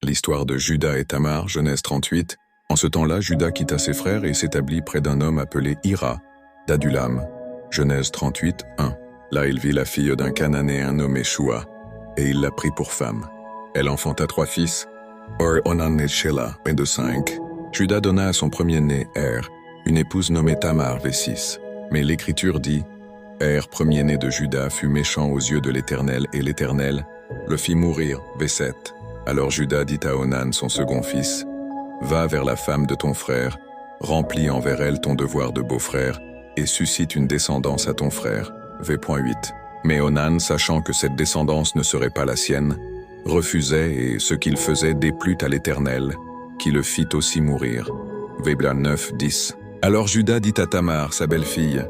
L'histoire de Juda et Tamar, Genèse 38. En ce temps-là, Juda quitta ses frères et s'établit près d'un homme appelé Hira, d'Adulam. Genèse 38, 1. Là, il vit la fille d'un Cananéen nommé Shua, et il la prit pour femme. Elle enfanta 3 fils, Onan et Shelah, et de 5. Juda donna à son premier-né, une épouse nommée Tamar, v6. Mais l'Écriture dit, premier-né de Juda, fut méchant aux yeux de l'Éternel, et l'Éternel le fit mourir, v7. Alors Juda dit à Onan, son second fils, va vers la femme de ton frère, remplis envers elle ton devoir de beau-frère, et suscite une descendance à ton frère, v.8. Mais Onan, sachant que cette descendance ne serait pas la sienne, refusait, et ce qu'il faisait déplut à l'Éternel, qui le fit aussi mourir. v. 9, 10. Alors Juda dit à Tamar, sa belle-fille,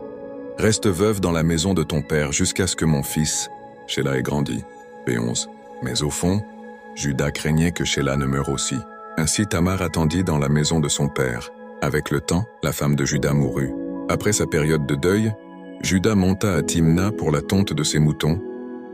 reste veuve dans la maison de ton père jusqu'à ce que mon fils, Shelah, ait grandi. v. 11. Mais au fond, Juda craignait que Shelah ne meure aussi. Ainsi Tamar attendit dans la maison de son père. Avec le temps, la femme de Juda mourut. Après sa période de deuil, Juda monta à Timna pour la tonte de ses moutons,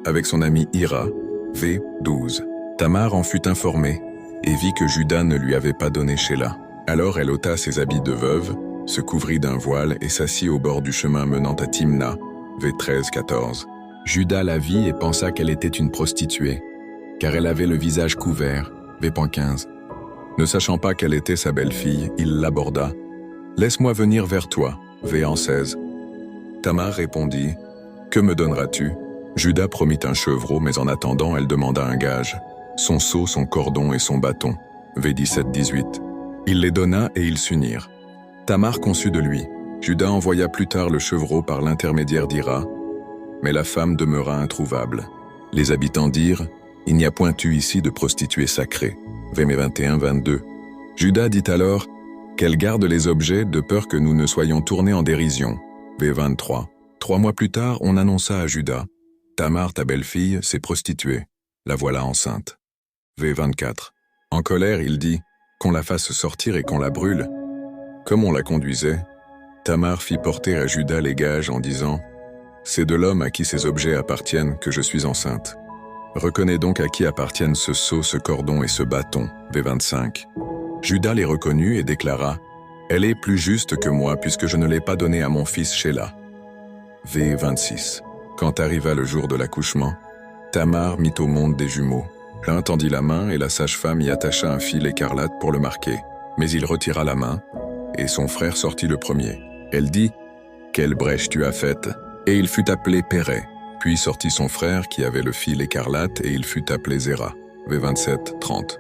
avec son ami Hira, v. 12. Tamar en fut informée, et vit que Juda ne lui avait pas donné Shelah. Alors elle ôta ses habits de veuve, se couvrit d'un voile et s'assit au bord du chemin menant à Timna, v. 13, 14. Juda la vit et pensa qu'elle était une prostituée, car elle avait le visage couvert, v. 15. Ne sachant pas quelle était sa belle-fille, il l'aborda. « Laisse-moi venir vers toi, v. 16. Tamar répondit, « Que me donneras-tu » Juda promit un chevreau, mais en attendant, elle demanda un gage, son seau, son cordon et son bâton, v. 17, 18. Il les donna et ils s'unirent. Tamar conçut de lui. Juda envoya plus tard le chevreau par l'intermédiaire d'Hira, mais la femme demeura introuvable. Les habitants dirent, « Il n'y a point eu ici de prostituée sacrée. » v. 21, 22. Juda dit alors, « Qu'elle garde les objets de peur que nous ne soyons tournés en dérision. » v. 23. 3 mois plus tard, on annonça à Juda, « Tamar, ta belle-fille, s'est prostituée. La voilà enceinte. » v. 24. En colère, il dit, « Qu'on la fasse sortir et qu'on la brûle. » Comme on la conduisait, Tamar fit porter à Juda les gages en disant, « C'est de l'homme à qui ces objets appartiennent que je suis enceinte. Reconnais donc à qui appartiennent ce seau, ce cordon et ce bâton. » v. 25. Juda les reconnut et déclara, « Elle est plus juste que moi puisque je ne l'ai pas donnée à mon fils Shelah. » v. 26. Quand arriva le jour de l'accouchement, Tamar mit au monde des jumeaux. L'un tendit la main et la sage-femme y attacha un fil écarlate pour le marquer. Mais il retira la main, et son frère sortit le premier. Elle dit, « Quelle brèche tu as faite ?» Et il fut appelé Pérez. Puis sortit son frère qui avait le fil écarlate et il fut appelé Zéra. v. 27, 30.